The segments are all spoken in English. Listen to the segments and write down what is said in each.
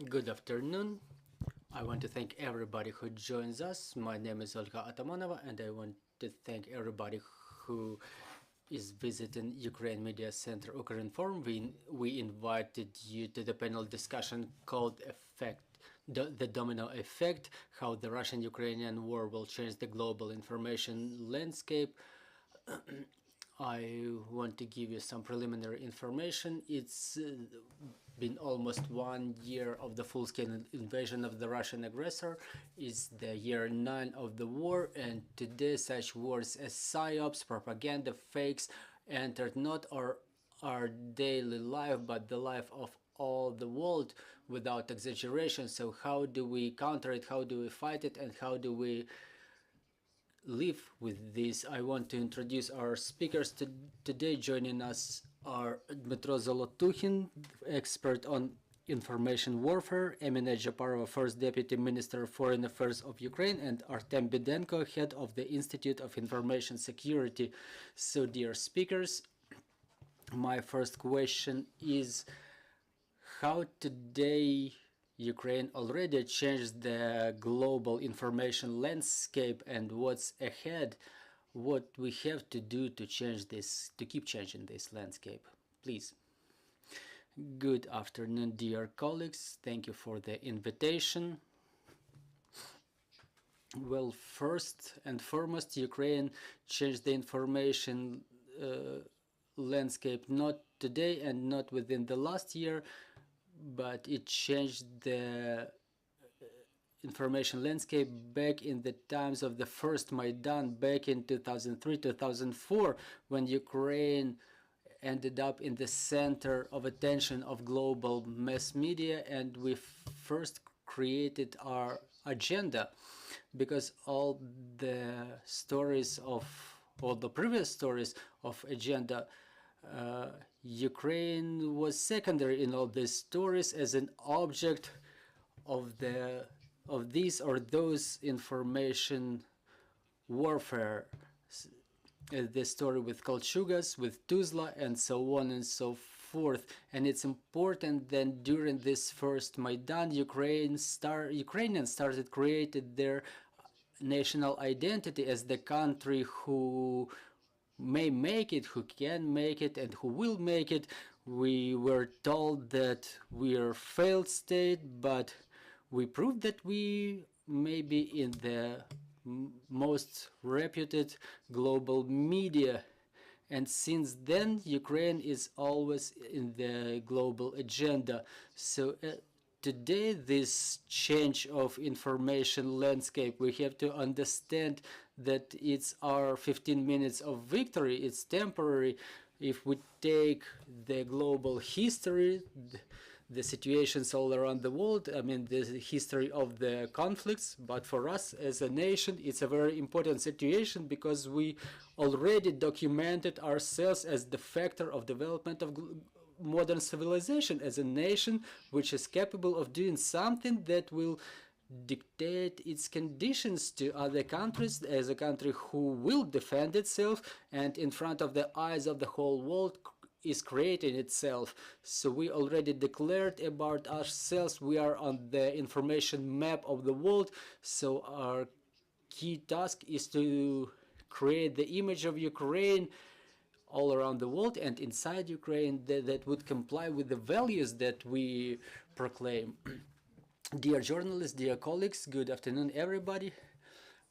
Good afternoon. I want to thank everybody who joins us. My name is Olga Atamanova, and I want to thank everybody who is visiting Ukraine Media Center Ukraine Forum. We invited you to the panel discussion called the Domino Effect, how the Russian-Ukrainian war will change the global information landscape. I want to give you some preliminary information. It's been almost 1 year of the full-scale invasion of the Russian aggressor. It's the year 9 of the war, and today such words as PSYOPs, propaganda, fakes entered not our daily life, but the life of all the world without exaggeration. So how do we counter it? How do we fight it? And how do we live with this? I want to introduce our speakers today. Joining us are Dmytro Zolotukhin, expert on information warfare, Emine Dzhaparova, First Deputy Minister of Foreign Affairs of Ukraine, and Artem Bidenko, head of the Institute of Information Security. So, dear speakers, my first question is how today Ukraine already changed the global information landscape, and what's ahead, what we have to do to change this, to keep changing this landscape. Please. Good afternoon, dear colleagues. Thank you for the invitation. Well, first and foremost, Ukraine changed the information landscape not today and not within the last year, but it changed the information landscape back in the times of the first Maidan back in 2003-2004, when Ukraine ended up in the center of attention of global mass media, and we first created our agenda, because all the previous stories of agenda, Ukraine was secondary in all these stories as an object of these or those information warfare. The story with Kolchugas, with Tuzla, and so on and so forth. And it's important that during this first Maidan, Ukrainians started creating their national identity as the country who may make it, who can make it, and who will make it. We were told that we are a failed state, but we proved that we may be in the most reputed global media. And since then, Ukraine is always in the global agenda. So today, this change of information landscape, we have to understand that it's our 15 minutes of victory. It's temporary. If we take the global history, the situations all around the world, I mean the history of the conflicts, but for us as a nation, it's a very important situation, because we already documented ourselves as the factor of development of modern civilization, as a nation which is capable of doing something that will dictate its conditions to other countries, as a country who will defend itself and in front of the eyes of the whole world is creating itself. So we already declared about ourselves, we are on the information map of the world. So our key task is to create the image of Ukraine all around the world and inside Ukraine that would comply with the values that we proclaim. Dear journalists, dear colleagues, good afternoon everybody.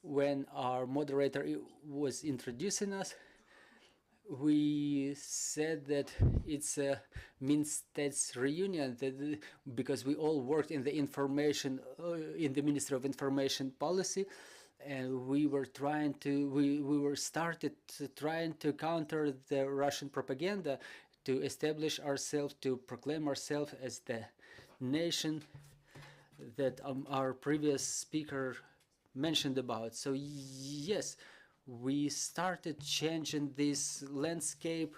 When our moderator was introducing us, we said that it's a Minsk reunion, because we all worked in the information, in the Ministry of Information Policy, and we were trying to, we were started trying to counter the Russian propaganda, to establish ourselves, to proclaim ourselves as the nation that our previous speaker mentioned about. So yes, we started changing this landscape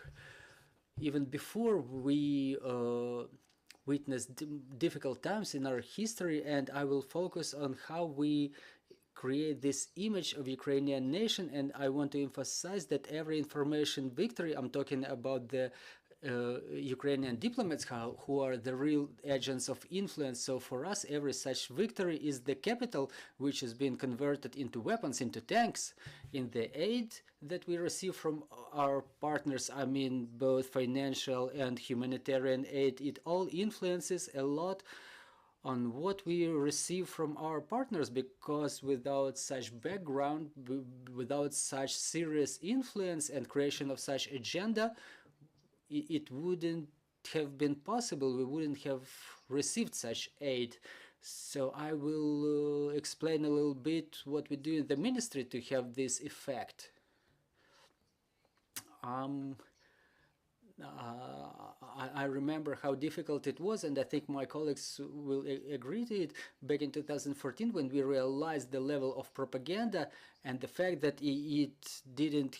even before we witnessed difficult times in our history, and I will focus on how we create this image of Ukrainian nation. And I want to emphasize that every information victory, I'm talking about the Ukrainian diplomats who are the real agents of influence. So for us, every such victory is the capital which has been converted into weapons, into tanks. In the aid that we receive from our partners, I mean both financial and humanitarian aid, it all influences a lot on what we receive from our partners, because without such background, without such serious influence and creation of such agenda, it wouldn't have been possible. We wouldn't have received such aid. So I will explain a little bit what we do in the ministry to have this effect. I remember how difficult it was, and I think my colleagues will agree to it, back in 2014 when we realized the level of propaganda and the fact that it didn't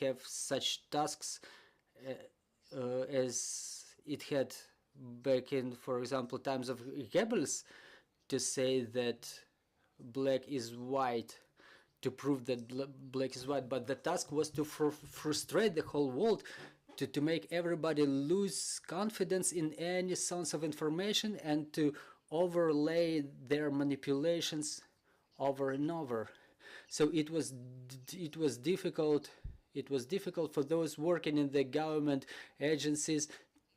have such tasks as it had back in, for example, times of Goebbels, to say that black is white, to prove that black is white, but the task was to frustrate the whole world, to make everybody lose confidence in any source of information and to overlay their manipulations over and over. So it was difficult. It was difficult for those working in the government agencies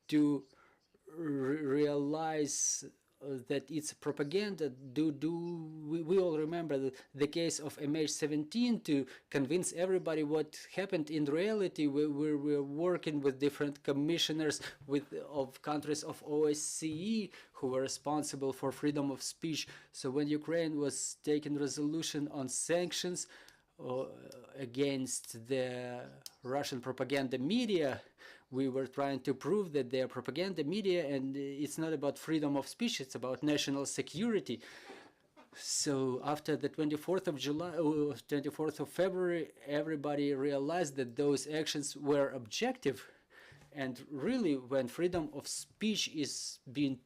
to realize that it's propaganda. We all remember the case of MH17, to convince everybody what happened in reality. We're working with different commissioners of countries of OSCE who were responsible for freedom of speech. So when Ukraine was taking resolution on sanctions against the Russian propaganda media, we were trying to prove that they are propaganda media, and it's not about freedom of speech, it's about national security. So after the 24th of July, 24th of February, everybody realized that those actions were objective. And really, when freedom of speech is being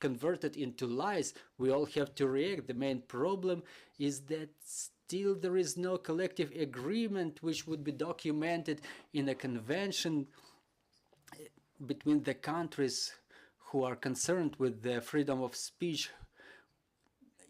converted into lies, we all have to react. The main problem is that still there is no collective agreement which would be documented in a convention between the countries who are concerned with the freedom of speech.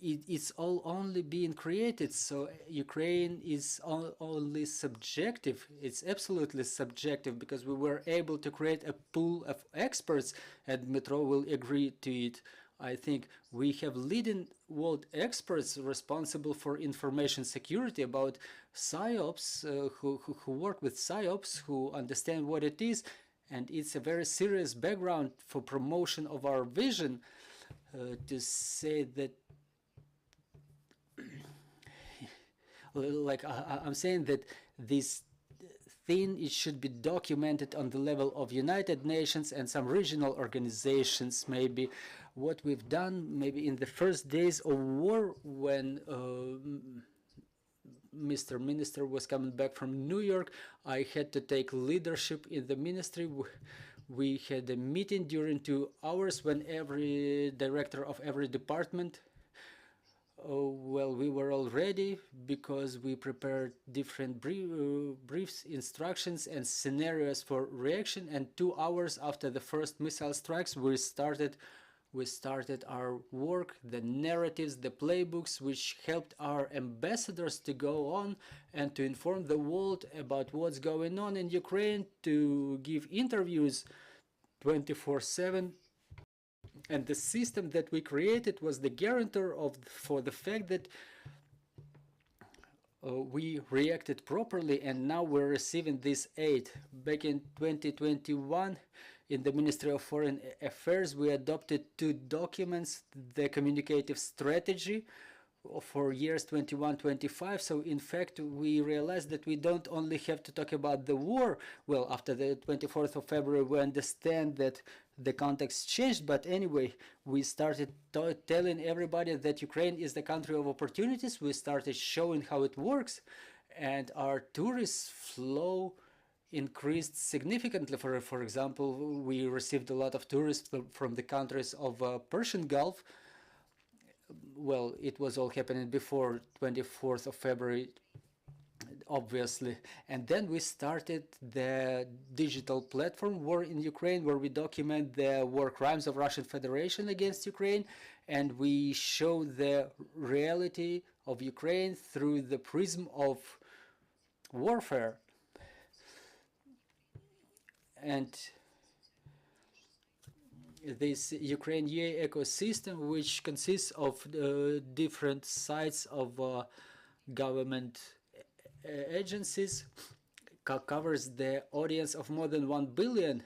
It's all only being created, so Ukraine is only subjective. It's absolutely subjective, because we were able to create a pool of experts, and Dmytro will agree to it. I think we have leading world experts responsible for information security, about PSYOPs, who work with PSYOPs, who understand what it is, and it's a very serious background for promotion of our vision, to say that like I'm saying that this thing, it should be documented on the level of United Nations and some regional organizations. Maybe what we've done, maybe in the first days of war, when Mr. Minister was coming back from New York, I had to take leadership in the ministry. We had a meeting during 2 hours when every director of every department, well, we were all ready, because we prepared different briefs, instructions, and scenarios for reaction. And 2 hours after the first missile strikes, we started our work, the narratives, the playbooks, which helped our ambassadors to go on and to inform the world about what's going on in Ukraine, to give interviews 24/7. And the system that we created was the guarantor for the fact that we reacted properly, and now we're receiving this aid. Back in 2021, in the Ministry of Foreign Affairs, we adopted 2 documents, the communicative strategy for years 21-25. So in fact, we realized that we don't only have to talk about the war. Well, after the 24th of February, we understand that the context changed, but anyway, we started telling everybody that Ukraine is the country of opportunities. We started showing how it works, and our tourist flow increased significantly. For example, we received a lot of tourists from the countries of Persian Gulf. Well, it was all happening before 24th of February. obviously. And then we started the digital platform War in Ukraine, where we document the war crimes of Russian Federation against Ukraine, and we show the reality of Ukraine through the prism of warfare. And this Ukraine ecosystem, which consists of different sites of government agencies, covers the audience of more than 1 billion,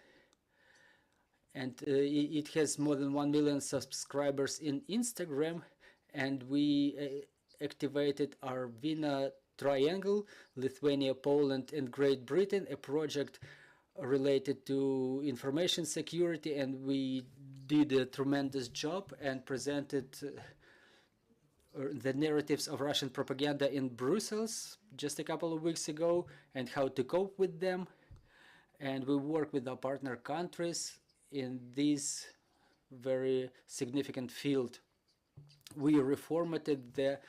and it has more than 1 million subscribers in Instagram, and we activated our Vina Triangle, Lithuania, Poland, and Great Britain, a project related to information security, and we did a tremendous job and presented the narratives of Russian propaganda in Brussels just a couple of weeks ago and how to cope with them. And we work with our partner countries in this very significant field. We reformatted the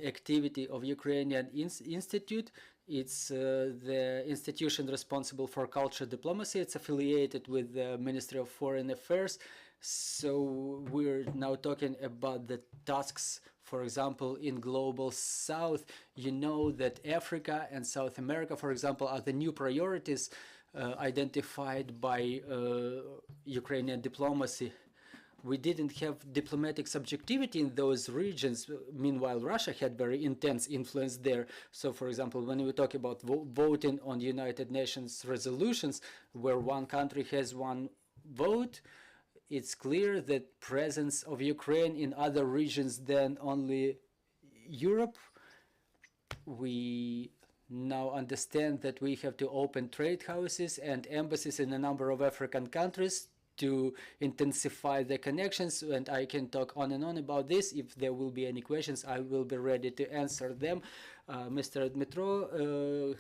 activity of Ukrainian Institute. It's the institution responsible for culture diplomacy. It's affiliated with the Ministry of Foreign Affairs. So we're now talking about the tasks, for example, in Global South. You know that Africa and South America, for example, are the new priorities identified by Ukrainian diplomacy. We didn't have diplomatic subjectivity in those regions. Meanwhile, Russia had very intense influence there. So, for example, when we talk about voting on United Nations resolutions, where one country has one vote, it's clear that presence of Ukraine in other regions than only Europe. We now understand that we have to open trade houses and embassies in a number of African countries to intensify the connections, and I can talk on and on about this. If there will be any questions, I will be ready to answer them. Mr. Dmytro,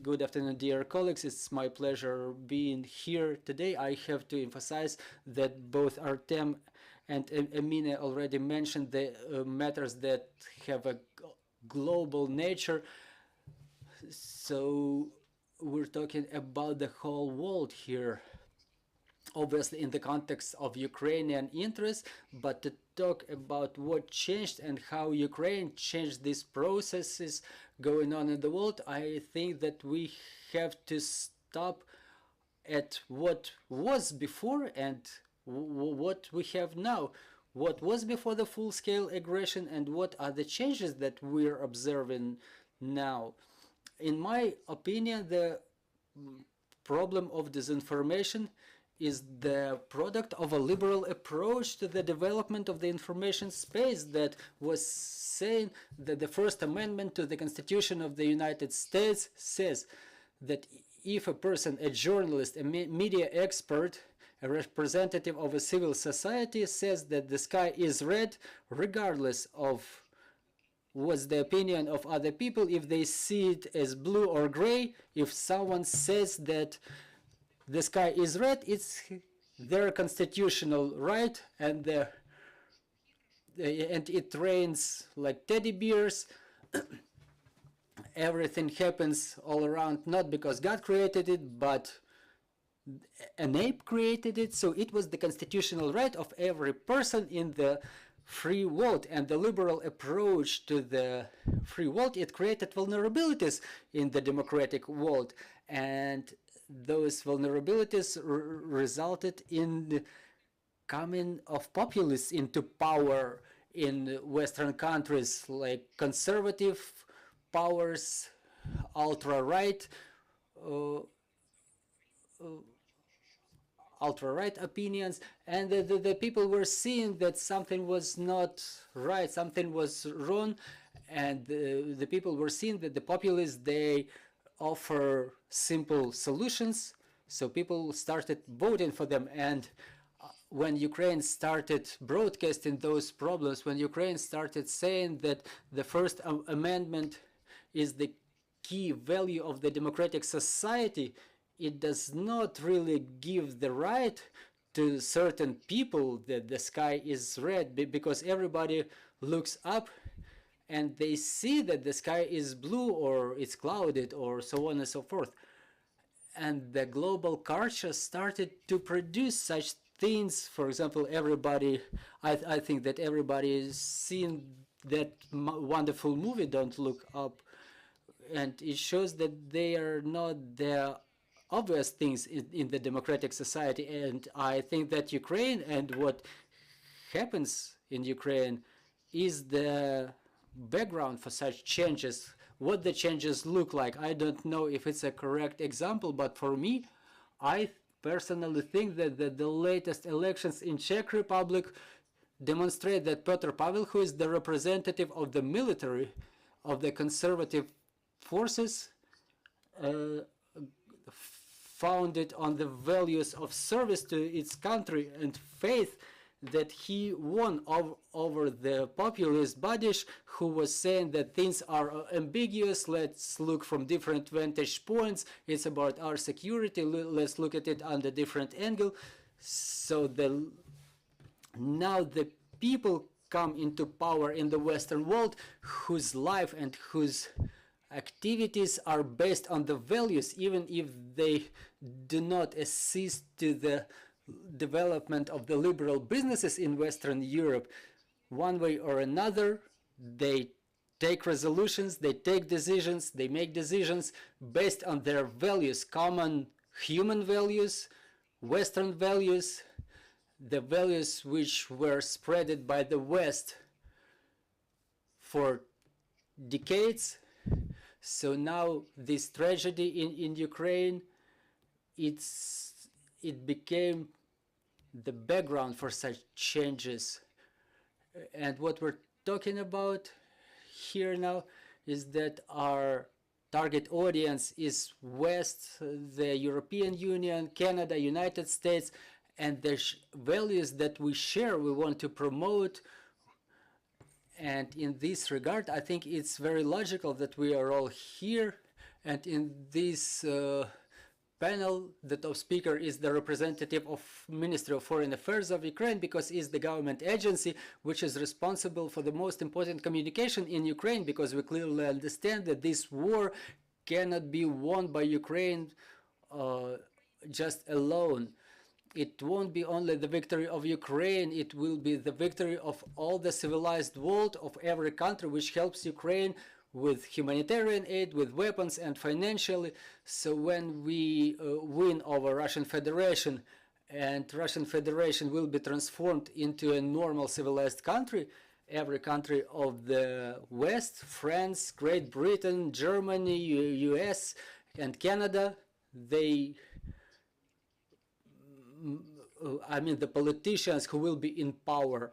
good afternoon, dear colleagues. It's my pleasure being here today. I have to emphasize that both Artem and Emine already mentioned the matters that have a global nature. So we're talking about the whole world here, obviously in the context of Ukrainian interests, but to talk about what changed and how Ukraine changed these processes going on in the world, I think that we have to stop at what was before and what we have now. What was before the full-scale aggression and what are the changes that we're observing now. In my opinion, the problem of disinformation is the product of a liberal approach to the development of the information space that was saying that the First Amendment to the Constitution of the United States says that if a person, a journalist, a media expert, a representative of a civil society says that the sky is red, regardless of what's the opinion of other people, if they see it as blue or gray, if someone says that the sky is red, it's their constitutional right, and it rains like teddy bears. Everything happens all around, not because God created it, but an ape created it. So it was the constitutional right of every person in the free world, and the liberal approach to the free world, it created vulnerabilities in the democratic world, and those vulnerabilities resulted in the coming of populists into power in Western countries, like conservative powers, ultra-right opinions, and the people were seeing that something was not right, something was wrong, and the people were seeing that the populists, they offer simple solutions, so people started voting for them. And when Ukraine started broadcasting those problems, when Ukraine started saying that the First Amendment is the key value of the democratic society, it does not really give the right to certain people that the sky is red, because everybody looks up and they see that the sky is blue or it's clouded or so on and so forth. And the global culture started to produce such things. For example, I think that everybody has seen that wonderful movie, Don't Look Up, and it shows that they are not the obvious things in the democratic society. And I think that Ukraine and what happens in Ukraine is the background for such changes. What the changes look like, I don't know if it's a correct example, but for me, I personally think that the latest elections in Czech Republic demonstrate that Petr Pavel, who is the representative of the military, of the conservative forces, founded on the values of service to its country and faith, that he won over the populist Badish, who was saying that things are ambiguous, let's look from different vantage points, it's about our security, let's look at it under different angle. So now the people come into power in the Western world whose life and whose activities are based on the values, even if they do not assist to the development of the liberal businesses in Western Europe. One way or another, they take resolutions, they take decisions, they make decisions based on their values, common human values, Western values, the values which were spreaded by the West for decades. So now this tragedy in Ukraine, it became the background for such changes. And what we're talking about here now is that our target audience is West, the European Union, Canada, United States, and the values that we share, we want to promote. And in this regard, I think it's very logical that we are all here. And in this panel, the top speaker is the representative of Ministry of Foreign Affairs of Ukraine, because it's the government agency which is responsible for the most important communication in Ukraine, because we clearly understand that this war cannot be won by Ukraine just alone. It won't be only the victory of Ukraine, it will be the victory of all the civilized world, of every country which helps Ukraine with humanitarian aid, with weapons and financially. So when we win over Russian Federation, and Russian Federation will be transformed into a normal civilized country, every country of the West, France, Great Britain, Germany, US and Canada, the politicians who will be in power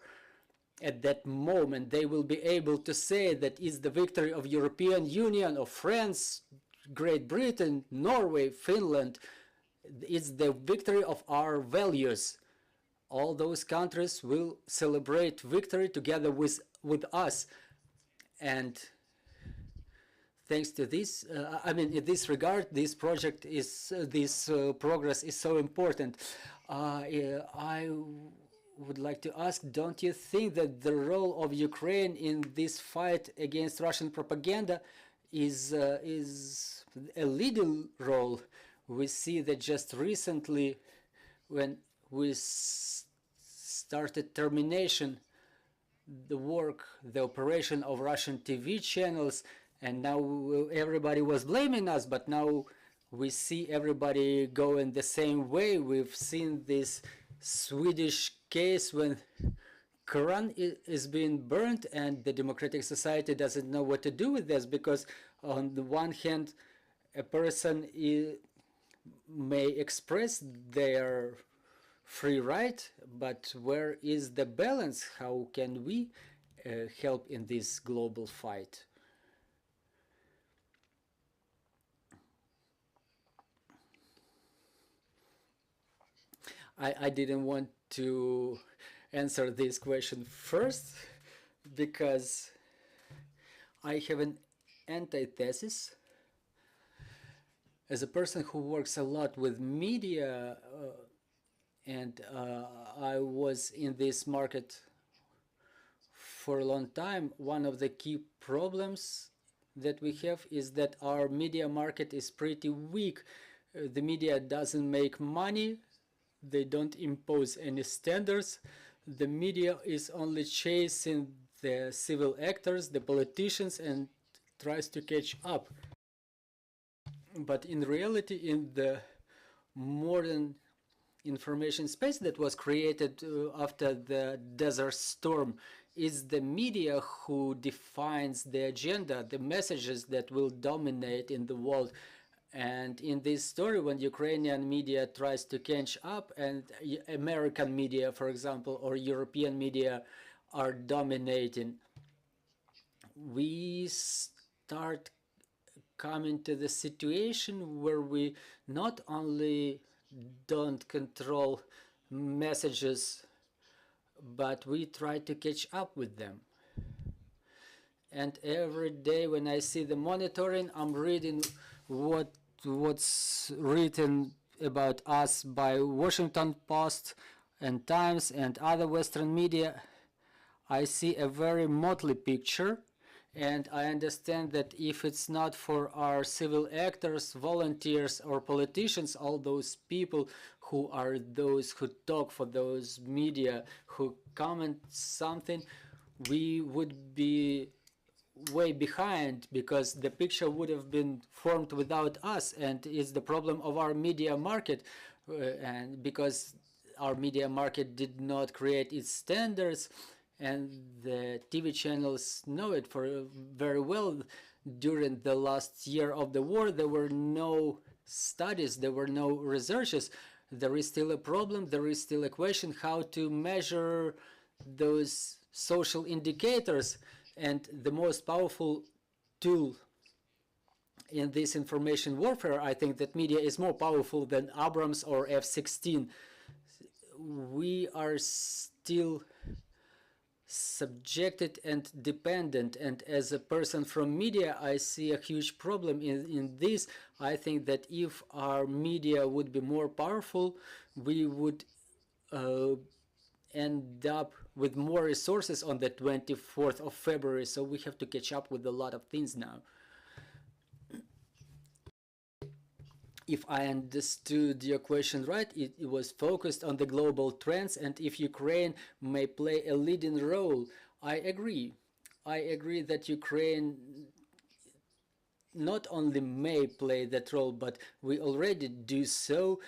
at that moment, they will be able to say that it's the victory of European Union, of France, Great Britain, Norway, Finland. It's the victory of our values. All those countries will celebrate victory together with us. And thanks to this, in this regard, this project is, this progress is so important. I would like to ask, don't you think that the role of Ukraine in this fight against Russian propaganda is a leading role? We see that just recently, when we started termination, the work, the operation of Russian TV channels, and now everybody was blaming us, but now we see everybody going the same way. We've seen this Swedish case when Quran is being burnt, and the democratic society doesn't know what to do with this, because on the one hand, a person may express their free right, but where is the balance? How can we help in this global fight? I didn't want to answer this question first, because I have an antithesis. As a person who works a lot with media, and I was in this market for a long time, one of the key problems that we have is that our media market is pretty weak. The media doesn't make money. They don't impose any standards. The media is only chasing the civil actors, the politicians, and tries to catch up. But in reality, in the modern information space that was created after the Desert Storm, is the media who defines the agenda, the messages that will dominate in the world. And in this story, when Ukrainian media tries to catch up and American media, for example, or European media are dominating, we start coming to the situation where we not only don't control messages, but we try to catch up with them. And every day when I see the monitoring, I'm reading what's written about us by Washington Post and Times and other Western media. I see a very motley picture, and I understand that if it's not for our civil actors, volunteers, or politicians, all those people who are those who talk for those media, who comment something, we would be way behind, because the picture would have been formed without us, and it's the problem of our media market, and because our media market did not create its standards, and the TV channels know it for very well. During the last year of the war, there were no studies, there were no researches. There is still a problem, there is still a question how to measure those social indicators. And the most powerful tool in this information warfare, I think that media is more powerful than Abrams or F-16. We are still subjected and dependent, and as a person from media, I see a huge problem in this. I think that if our media would be more powerful, we would end up with more resources on the 24th of February, so we have to catch up with a lot of things now. If I understood your question right, it was focused on the global trends and if Ukraine may play a leading role. I agree. I agree that Ukraine not only may play that role, but we already do so,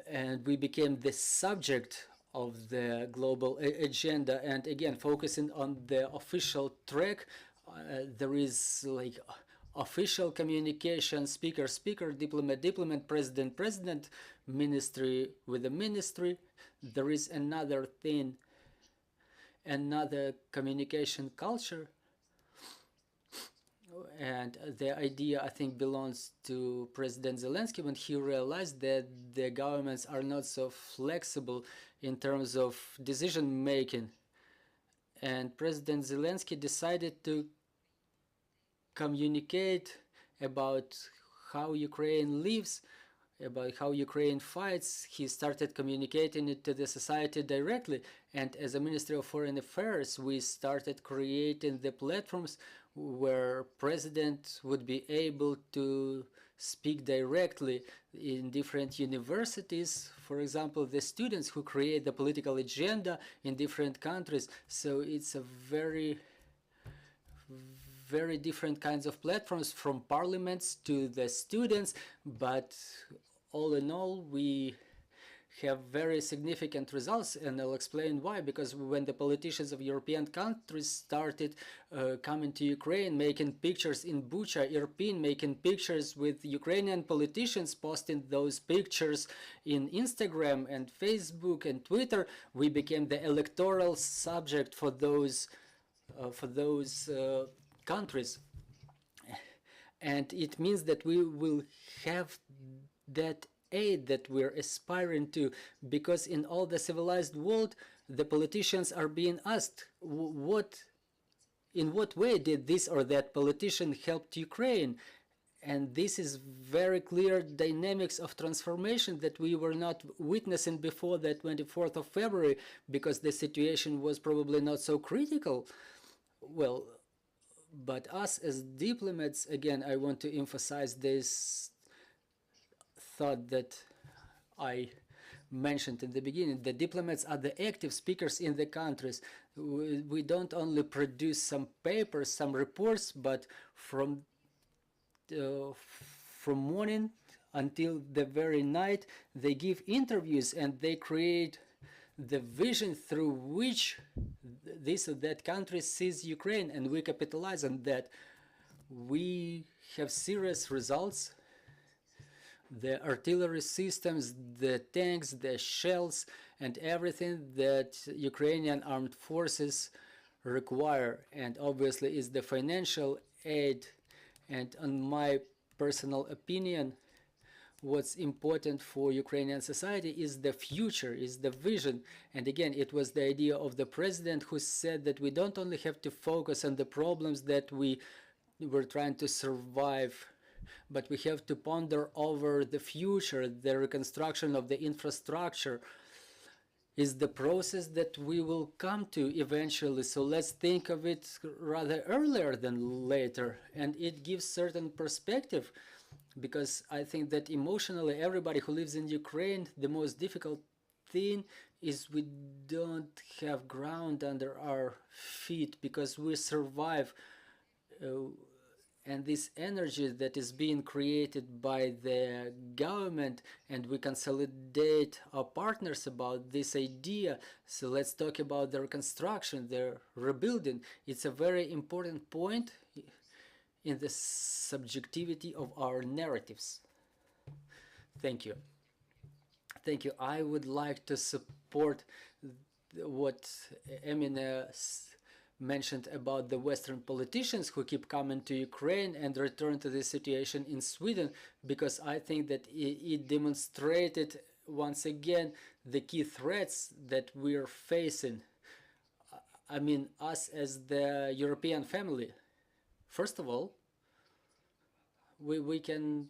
and we became the subject of the global agenda. And again, focusing on the official track, there is like official communication, speaker, diplomat, president, ministry with the ministry. There is another thing, another communication culture. And the idea, I think, belongs to President Zelensky when he realized that the governments are not so flexible in terms of decision making. And President Zelensky decided to communicate about how Ukraine lives, about how Ukraine fights. He started communicating it to the society directly. And as a Ministry of Foreign Affairs, we started creating the platforms where president would be able to speak directly in different universities, for example, the students who create the political agenda in different countries. So it's a very different kinds of platforms, from parliaments to the students, but all in all, we have very significant results, and I'll explain why. Because when the politicians of European countries started coming to Ukraine, making pictures in Bucha, Irpin, making pictures with Ukrainian politicians, posting those pictures in Instagram and Facebook and Twitter, we became the electoral subject for those countries. And it means that we will have that aid that we're aspiring to, because in all the civilized world, the politicians are being asked, in what way did this or that politician help Ukraine? And this is very clear dynamics of transformation that we were not witnessing before the 24th of February, because the situation was probably not so critical. Well, but us as diplomats, again, I want to emphasize this thought that I mentioned in the beginning. The diplomats are the active speakers in the countries. We don't only produce some papers, some reports, but from morning until the very night, they give interviews and they create the vision through which this or that country sees Ukraine, and we capitalize on that. We have serious results. The artillery systems, the tanks, the shells, and everything that Ukrainian armed forces require, and obviously is the financial aid. And in my personal opinion, what's important for Ukrainian society is the future, is the vision. And again, it was the idea of the president who said that we don't only have to focus on the problems that we were trying to survive, but we have to ponder over the future. The reconstruction of the infrastructure is the process that we will come to eventually. So let's think of it rather earlier than later. And it gives certain perspective, because I think that emotionally everybody who lives in Ukraine, the most difficult thing is we don't have ground under our feet, because we survive. And this energy that is being created by the government, and we consolidate our partners about this idea. So let's talk about the reconstruction, the rebuilding. It's a very important point in the subjectivity of our narratives. Thank you. Thank you. I would like to support what Emine mentioned about the Western politicians who keep coming to Ukraine and return to the situation in Sweden, because I think that it demonstrated once again the key threats that we're facing. I mean, us as the European family. First of all, we can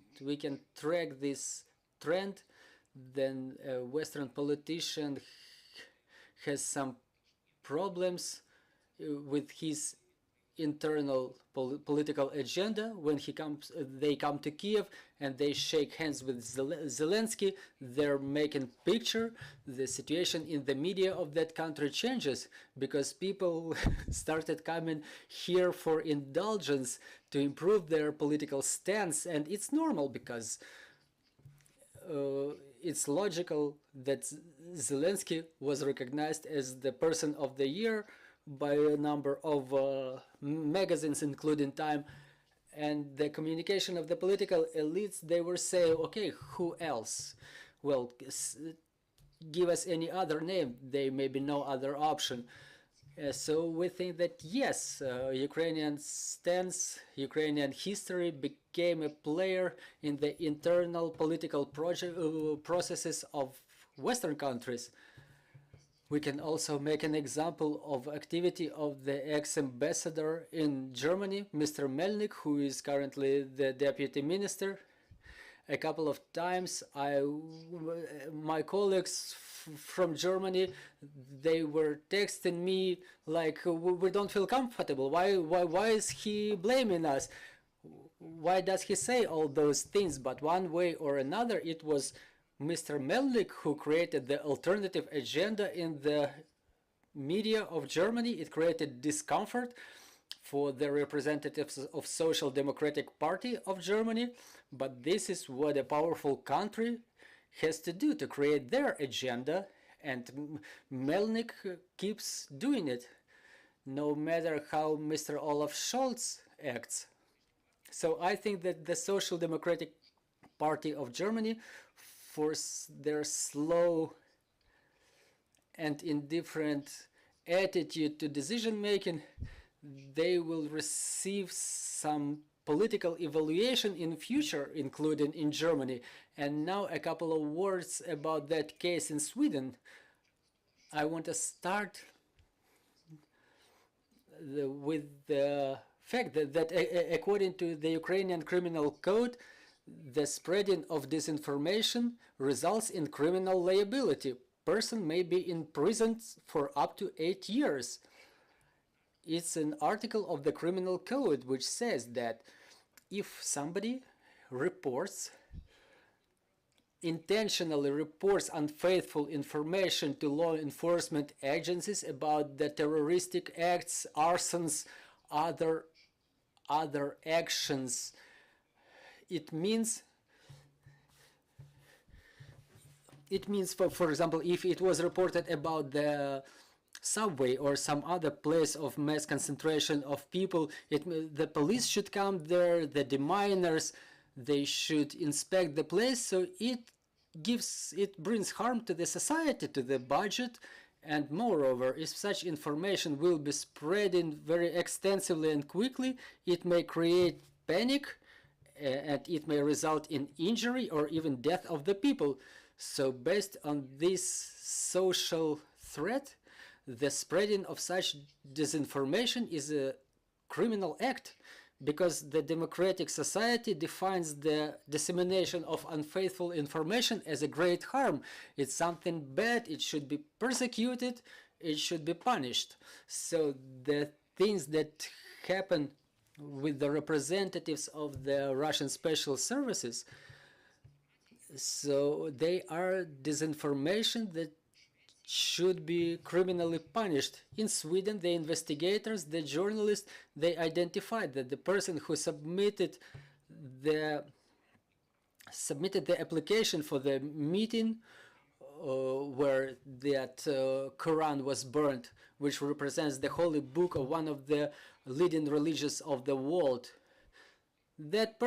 track this trend. Then a Western politician has some problems with his internal political agenda. When they come to Kyiv and they shake hands with Zelensky, they're making picture. The situation in the media of that country changes, because people started coming here for indulgence to improve their political stance, and it's normal, because it's logical that Zelensky was recognized as the person of the year by a number of magazines, including Time, and the communication of the political elites, they were saying, okay, who else? Well, give us any other name. There may be no other option. So we think that yes, Ukrainian stance, Ukrainian history became a player in the internal political processes of Western countries. We can also make an example of activity of the ex-ambassador in Germany, Mr. Melnik, who is currently the deputy minister. A couple of times, my colleagues from Germany, they were texting me like, we don't feel comfortable. Why is he blaming us? Why does he say all those things? But one way or another, it was Mr. Melnik who created the alternative agenda in the media of Germany. It created discomfort for the representatives of Social Democratic Party of Germany, but this is what a powerful country has to do, to create their agenda, and Melnik keeps doing it, no matter how Mr. Olaf Scholz acts. So I think that the Social Democratic Party of Germany, for their slow and indifferent attitude to decision making, they will receive some political evaluation in future, including in Germany. And now a couple of words about that case in Sweden. I want to start with the fact that according to the Ukrainian criminal code, the spreading of disinformation results in criminal liability. Person may be imprisoned for up to 8 years. It's an article of the criminal code which says that if somebody intentionally reports unfaithful information to law enforcement agencies about the terroristic acts, arsons, other actions, it means for example, if it was reported about the subway or some other place of mass concentration of people, the police should come there, the deminers, they should inspect the place, so it brings harm to the society, to the budget. And moreover, if such information will be spreading very extensively and quickly, it may create panic and it may result in injury or even death of the people. So based on this social threat, the spreading of such disinformation is a criminal act, because the democratic society defines the dissemination of unfaithful information as a great harm. It's something bad, it should be persecuted, it should be punished. So the things that happen with the representatives of the Russian special services, so they are disinformation that should be criminally punished. In Sweden, the investigators, the journalists, they identified that the person who submitted the application for the meeting where that Quran was burned, which represents the holy book of one of the leading religions of the world, that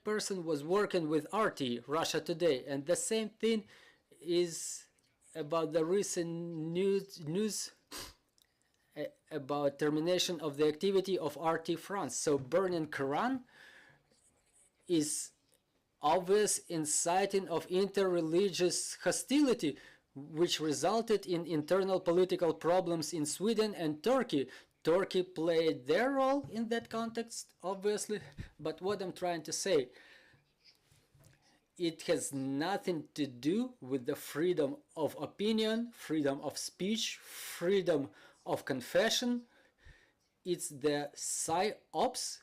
person was working with RT, Russia Today. And the same thing is about the recent news about termination of the activity of RT France. So burning Quran is obvious inciting of interreligious hostility, which resulted in internal political problems in Sweden and Turkey. Turkey played their role in that context, obviously, but what I'm trying to say, it has nothing to do with the freedom of opinion, freedom of speech, freedom of confession. It's the PSYOPs,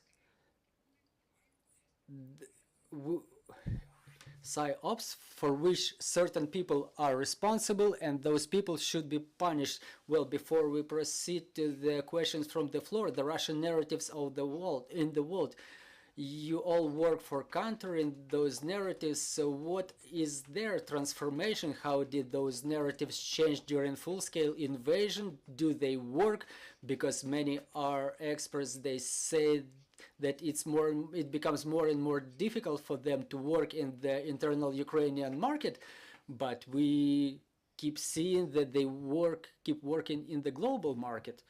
for which certain people are responsible, and those people should be punished. Well, before we proceed to the questions from the floor, the Russian narratives of the world, in the world, you all work for countering those narratives. So what is their transformation? How did those narratives change during full-scale invasion? Do they work? Because many are experts, they say that it becomes more and more difficult for them to work in the internal Ukrainian market, but we keep seeing that they keep working in the global market.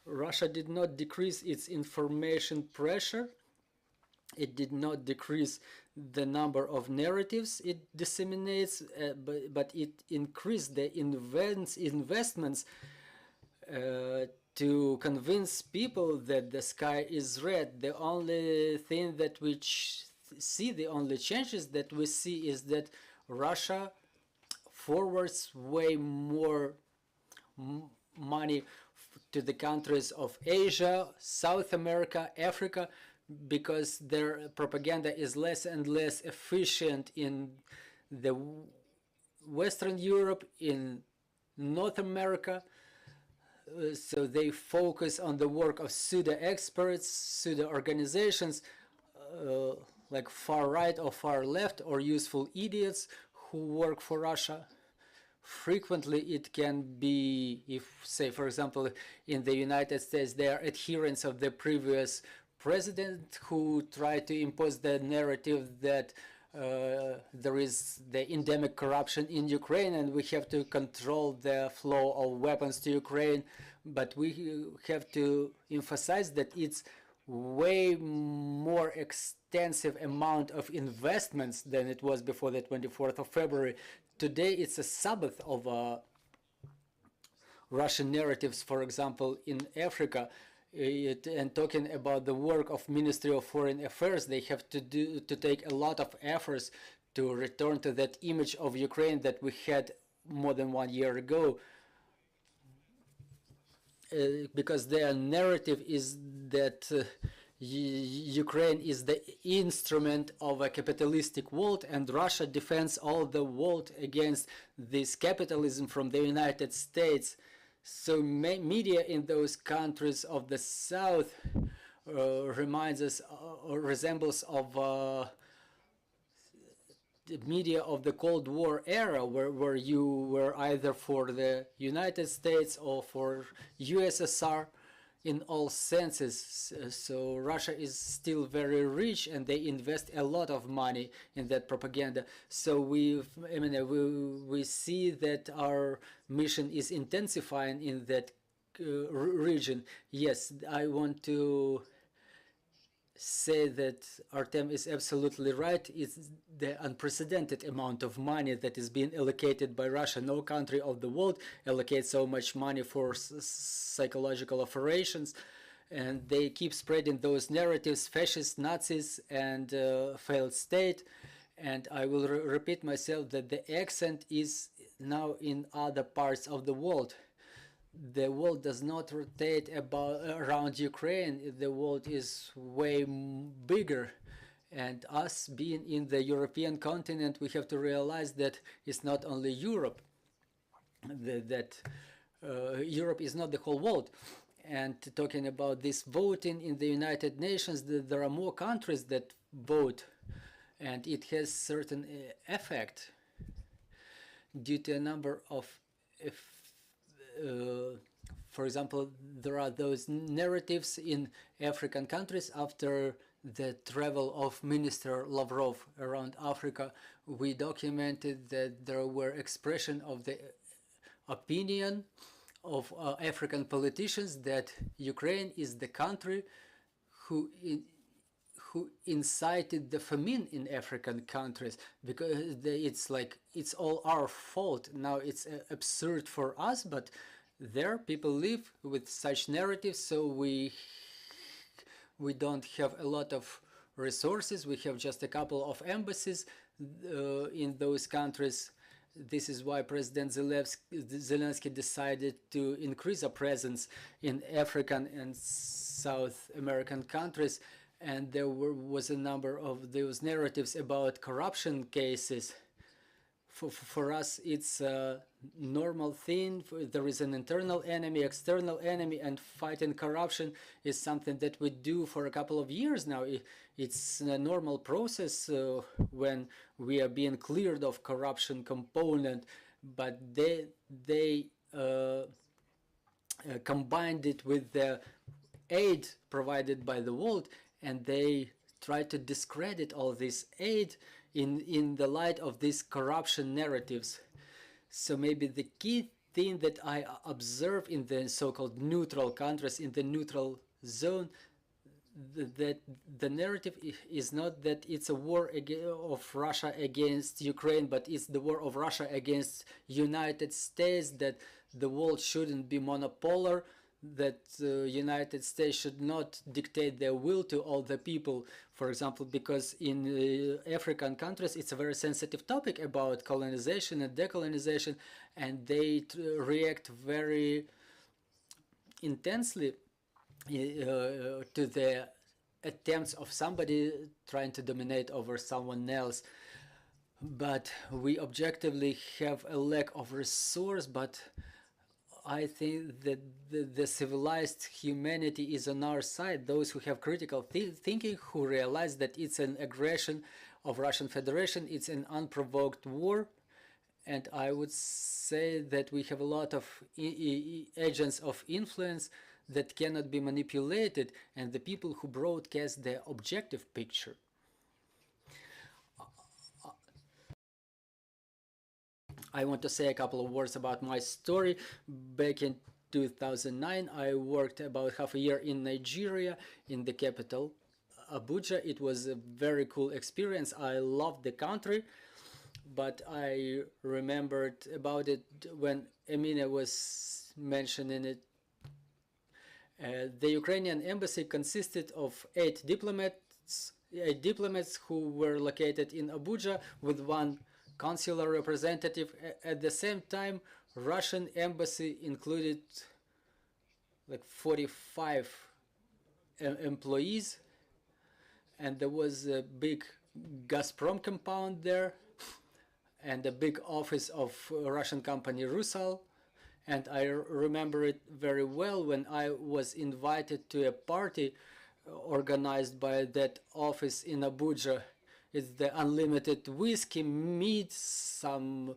Russia did not decrease its information pressure. It did not decrease the number of narratives it disseminates, but it increased the investments to convince people that the sky is red. The only thing that we see, the only changes that we see is that Russia forwards way more money to the countries of Asia, South America, Africa, because their propaganda is less and less efficient in the Western Europe, in North America. So they focus on the work of pseudo-experts, pseudo-organizations, like far right or far left, or useful idiots who work for Russia. Frequently it can be, if, say, for example, in the United States, they are adherents of the previous president who tried to impose the narrative that there is the endemic corruption in Ukraine and we have to control the flow of weapons to Ukraine. But we have to emphasize that it's way more extensive amount of investments than it was before the 24th of February. Today it's a sabbath of Russian narratives, for example, in Africa, and talking about the work of Ministry of Foreign Affairs, they have to take a lot of efforts to return to that image of Ukraine that we had more than 1 year ago, because their narrative is that Ukraine is the instrument of a capitalistic world, and Russia defends all the world against this capitalism from the United States. So media in those countries of the South reminds us or resembles of the media of the Cold War era, where you were either for the United States or for USSR in all senses. So Russia is still very rich, and they invest a lot of money in that propaganda. So we see that our mission is intensifying in that region. Yes, I want to say that Artem is absolutely right. It's the unprecedented amount of money that is being allocated by Russia. No country of the world allocates so much money for psychological operations, and they keep spreading those narratives: fascist, Nazis, and failed state. And I will repeat myself that the accent is now in other parts of the world. The world does not rotate around Ukraine. The world is way bigger, and us being in the European continent, we have to realize that it's not only Europe, that Europe is not the whole world. And talking about this voting in the United Nations, there are more countries that vote, and it has certain effect due to a number of for example, there are those narratives in African countries. After the travel of Minister Lavrov around Africa, we documented that there were expression of the opinion of African politicians that Ukraine is the country who incited the famine in African countries, because it's like it's all our fault. Now it's absurd for us, but there people live with such narratives. So we don't have a lot of resources. We have just a couple of embassies in those countries. This is why President Zelensky decided to increase a presence in African and South American countries. And there was a number of those narratives about corruption cases. For us, it's a normal thing. There is an internal enemy, external enemy, and fighting corruption is something that we do for a couple of years now. It's a normal process when we are being cleared of corruption component, but they combined it with the aid provided by the world, and they try to discredit all this aid in the light of these corruption narratives. So maybe the key thing that I observe in the so-called neutral countries, in the neutral zone, that the narrative is not that it's a war of Russia against Ukraine, but it's the war of Russia against United States, that the world shouldn't be monopolar, that United States should not dictate their will to all the people. For example, because in African countries it's a very sensitive topic about colonization and decolonization, and they react very intensely to the attempts of somebody trying to dominate over someone else. But we objectively have a lack of resource, but I think that the civilized humanity is on our side. Those who have critical thinking, who realize that it's an aggression of Russian Federation, it's an unprovoked war. And I would say that we have a lot of agents of influence that cannot be manipulated, and the people who broadcast the objective picture. I want to say a couple of words about my story. Back in 2009, I worked about half a year in Nigeria, in the capital, Abuja. It was a very cool experience. I loved the country, but I remembered about it when Emine was mentioning it. The Ukrainian embassy consisted of 8 diplomats who were located in Abuja with one consular representative. At the same time, Russian embassy included like 45 employees, and there was a big Gazprom compound there and a big office of Russian company Rusal. And I remember it very well when I was invited to a party organized by that office in Abuja. It's the unlimited whiskey, meat, some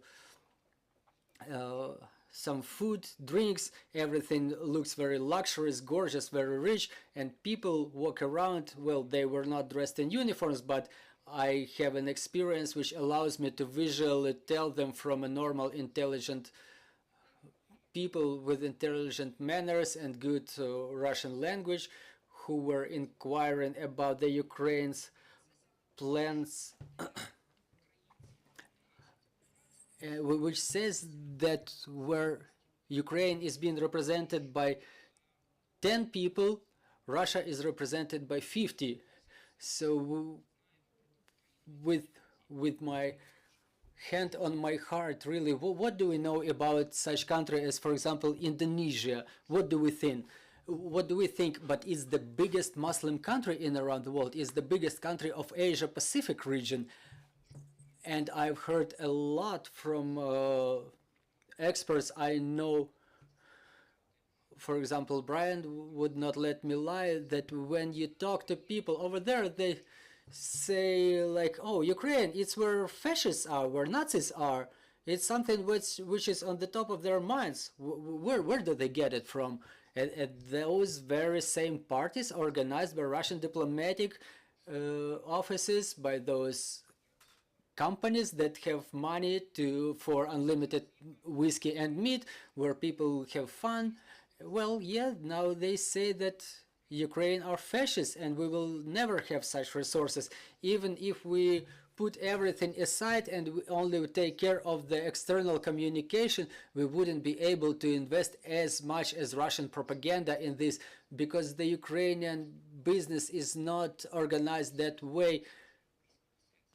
food, drinks. Everything looks very luxurious, gorgeous, very rich, and people walk around. Well, they were not dressed in uniforms, but I have an experience which allows me to visually tell them from a normal, intelligent people with intelligent manners and good Russian language who were inquiring about the Ukraine's plans, which says that where Ukraine is being represented by 10 people, Russia is represented by 50. So with my hand on my heart, really, what do we know about such country as, for example, Indonesia? What do we think? What do we think? But it's the biggest Muslim country in around the world. It's the biggest country of Asia Pacific region. And I've heard a lot from experts I know. For example, Brian would not let me lie that when you talk to people over there, they say like, oh, Ukraine, it's where fascists are, where Nazis are. It's something which is on the top of their minds. Where do they get it from? At those very same parties organized by Russian diplomatic offices, by those companies that have money for unlimited whiskey and meat, where people have fun. Well, yeah, now they say that Ukraine are fascists and we will never have such resources. Even if we put everything aside and we only take care of the external communication, we wouldn't be able to invest as much as Russian propaganda in this, because the Ukrainian business is not organized that way.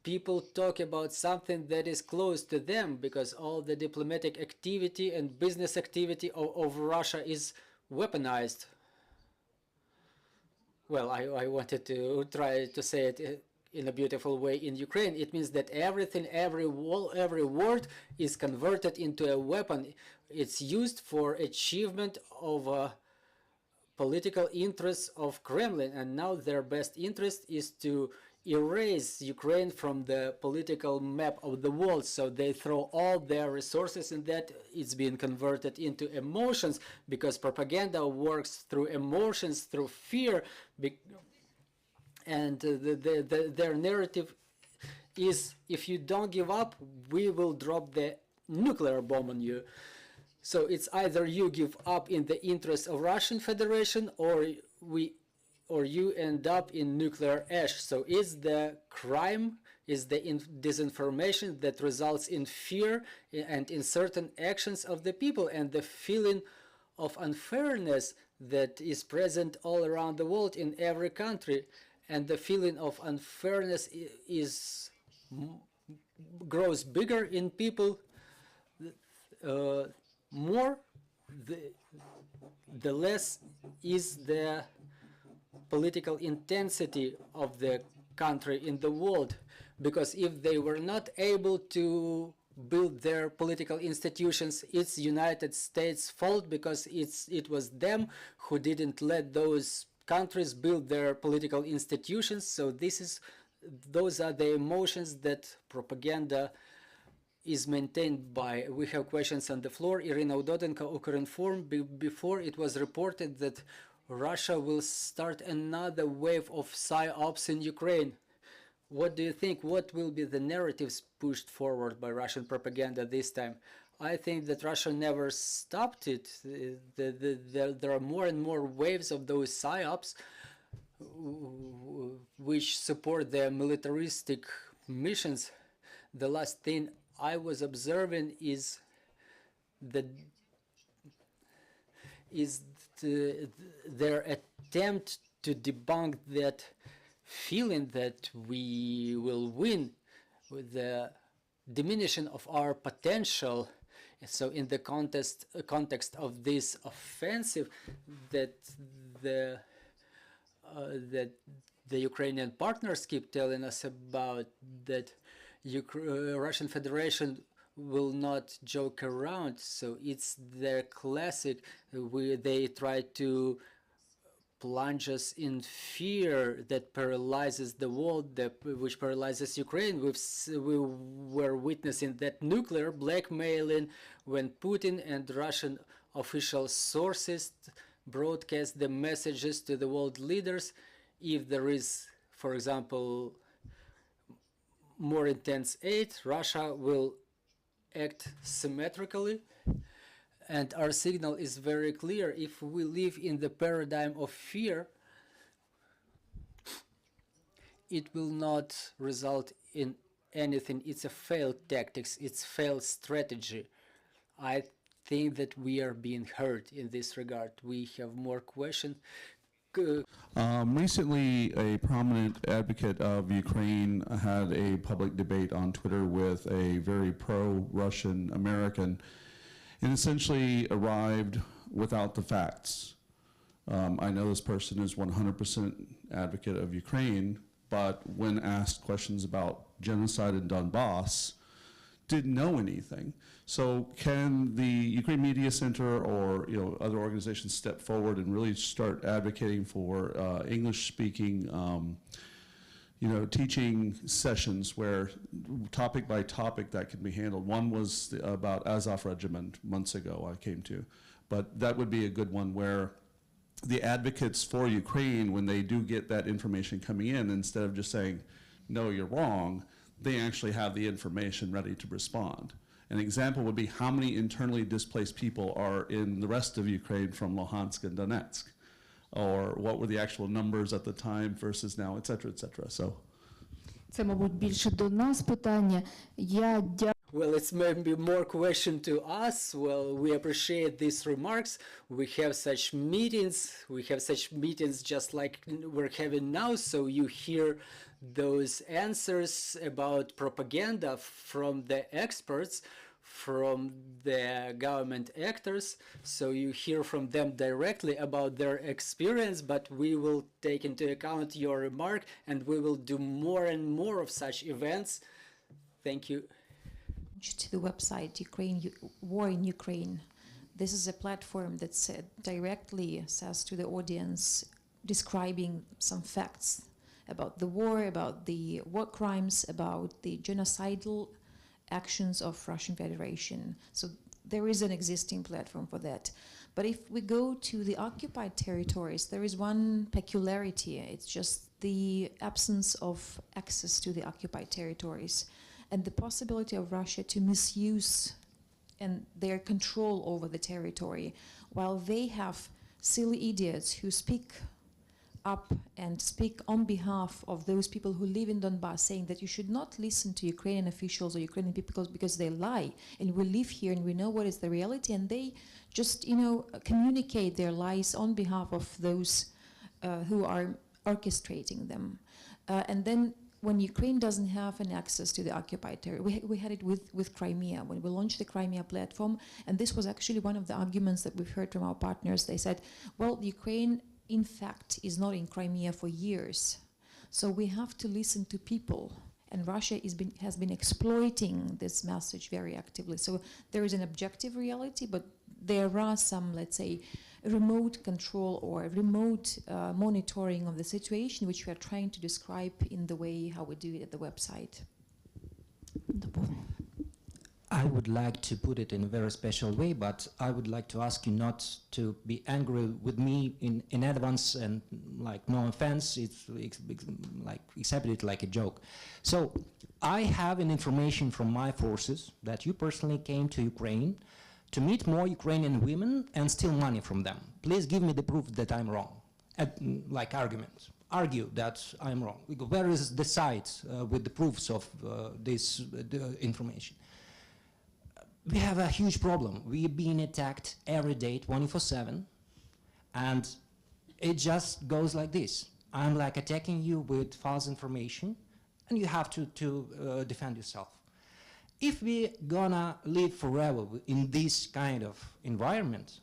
People talk about something that is close to them, because all the diplomatic activity and business activity of Russia is weaponized. Well, I wanted to try to say it in a beautiful way. In Ukraine, it means that everything, every word is converted into a weapon. It's used for achievement of political interests of Kremlin, and now their best interest is to erase Ukraine from the political map of the world. So they throw all their resources in that. It's being converted into emotions, because propaganda works through emotions, through fear, and their narrative is, if you don't give up, we will drop the nuclear bomb on you. So it's either you give up in the interest of Russian Federation, or you end up in nuclear ash. So is the crime, is the disinformation that results in fear and in certain actions of the people, and the feeling of unfairness that is present all around the world in every country. And the feeling of unfairness grows bigger in people. More, the less is the political intensity of the country in the world. Because if they were not able to build their political institutions, it's United States' fault, because it was them who didn't let those countries build their political institutions. So those are the emotions that propaganda is maintained by. We have questions on the floor. Irina Udodenko, Ukrinform. Before it was reported that Russia will start another wave of PSYOPs in Ukraine. What do you think? What will be the narratives pushed forward by Russian propaganda this time? I think that Russia never stopped it. There are more and more waves of those PSYOPs which support their militaristic missions. The last thing I was observing is the is their attempt to debunk that feeling that we will win with the diminishing of our potential. So in the context of this offensive that the Ukrainian partners keep telling us about, that Russian Federation will not joke around. So it's their classic, they try to plunge us in fear that paralyzes the world, which paralyzes Ukraine. We were witnessing that nuclear blackmailing when Putin and Russian official sources broadcast the messages to the world leaders. If there is, for example, more intense aid, Russia will act symmetrically. And our signal is very clear. If we live in the paradigm of fear, it will not result in anything. It's a failed tactics. It's failed strategy. I think that we are being heard in this regard. We have more questions. Recently, a prominent advocate of Ukraine had a public debate on Twitter with a very pro-Russian American, and essentially arrived without the facts. I know this person is 100% advocate of Ukraine, but when asked questions about genocide in Donbass, didn't know anything. So can the Ukraine Media Center or other organizations step forward and really start advocating for English-speaking teaching sessions where topic by topic that can be handled? One was about Azov Regiment months ago I came to, but that would be a good one where the advocates for Ukraine, when they do get that information coming in, instead of just saying, no, you're wrong, they actually have the information ready to respond. An example would be how many internally displaced people are in the rest of Ukraine from Luhansk and Donetsk, or what were the actual numbers at the time versus now, et cetera, et cetera. So. Це, мабуть, більше до нас питання. Well, it's maybe more question to us. Well, we appreciate these remarks. We have such meetings. We have such meetings just like we're having now. So you hear those answers about propaganda from the experts, from the government actors. So you hear from them directly about their experience, but we will take into account your remark and we will do more and more of such events. Thank you. To the website War in Ukraine. This is a platform that directly says to the audience, describing some facts about the war, about the war crimes, about the genocidal actions of Russian Federation. So there is an existing platform for that. But if we go to the occupied territories, there is one peculiarity. It's just the absence of access to the occupied territories and the possibility of Russia to misuse and their control over the territory, while they have silly idiots who speak up and speak on behalf of those people who live in Donbass, saying that you should not listen to Ukrainian officials or Ukrainian people because they lie, and we live here and we know what is the reality, and they just communicate their lies on behalf of those who are orchestrating them. And then when Ukraine doesn't have an access to the occupied territory, we had it with Crimea, when we launched the Crimea platform, and this was actually one of the arguments that we've heard from our partners. They said, well, Ukraine, in fact, is not in Crimea for years. So we have to listen to people, and Russia has been exploiting this message very actively. So there is an objective reality, but there are some, let's say, remote control or remote monitoring of the situation, which we are trying to describe in the way how we do it at the website. I would like to put it in a very special way, but I would like to ask you not to be angry with me in advance, and like no offense, it's like accept it like a joke. So I have an information from my forces that you personally came to Ukraine to meet more Ukrainian women and steal money from them. Please give me the proof that I'm wrong, like arguments. Argue that I'm wrong. Where is the site with the proofs of this information? We have a huge problem. We're being attacked every day, 24/7. And it just goes like this. I'm like attacking you with false information, and you have to defend yourself. If we're gonna live forever in this kind of environment,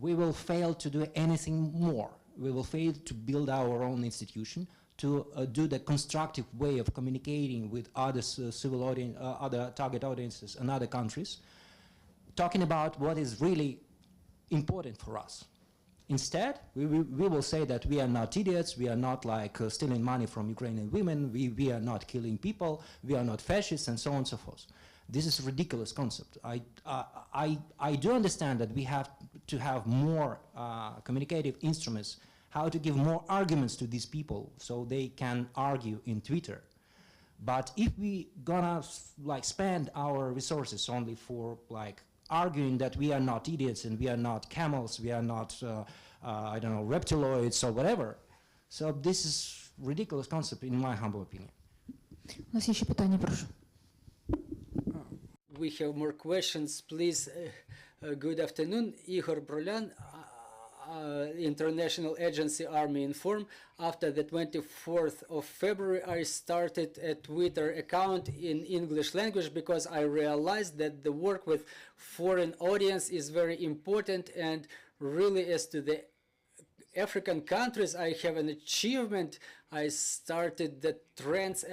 we will fail to do anything more. We will fail to build our own institution, to do the constructive way of communicating with other civil audience, other target audiences and other countries, talking about what is really important for us. Instead, we will say that we are not idiots, we are not like stealing money from Ukrainian women, we are not killing people, we are not fascists, and so on and so forth. This is a ridiculous concept. I do understand that we have to have more communicative instruments, how to give more arguments to these people so they can argue in Twitter. But if we gonna like spend our resources only for like arguing that we are not idiots and we are not camels, we are not, I don't know, reptiloids or whatever. So this is ridiculous concept in my humble opinion. У нас є ще питання, прошу. We have more questions, please. Good afternoon, Igor Brolan, International Agency Army Inform. After the 24th of February, I started a Twitter account in English language because I realized that the work with foreign audience is very important, and really as to the African countries, I have an achievement. I started the trends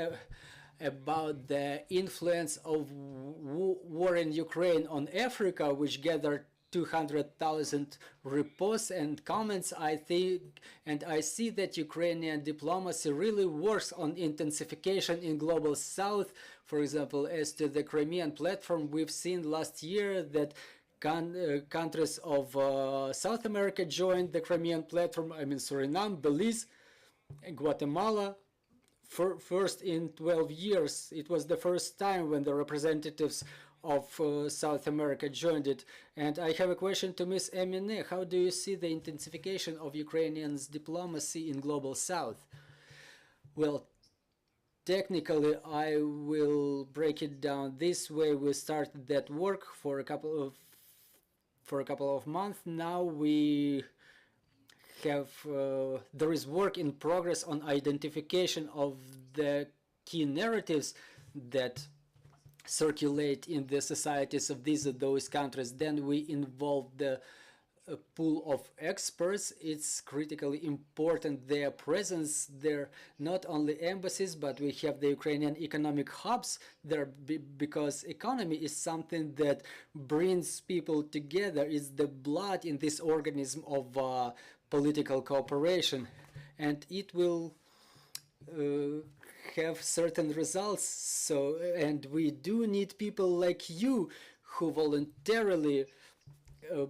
about the influence of war in Ukraine on Africa, which gathered 200,000 reposts and comments, I think, and I see that Ukrainian diplomacy really works on intensification in global south. For example, as to the Crimean platform, we've seen last year that countries of South America joined the Crimean platform. I mean, Suriname, Belize, Guatemala. First in 12 years, it was the first time when the representatives of South America joined it. And I have a question to Ms. Emine. How do you see the intensification of Ukrainians' diplomacy in Global South? Well, technically, I will break it down this way. We started that work for a couple of months now. We have there is work in progress on identification of the key narratives that circulate in the societies of these or those countries. Then we involve the pool of experts. It's critically important their presence there, not only embassies, but we have the Ukrainian economic hubs there, because economy is something that brings people together, is the blood in this organism of political cooperation, and it will have certain results. So, and we do need people like you who voluntarily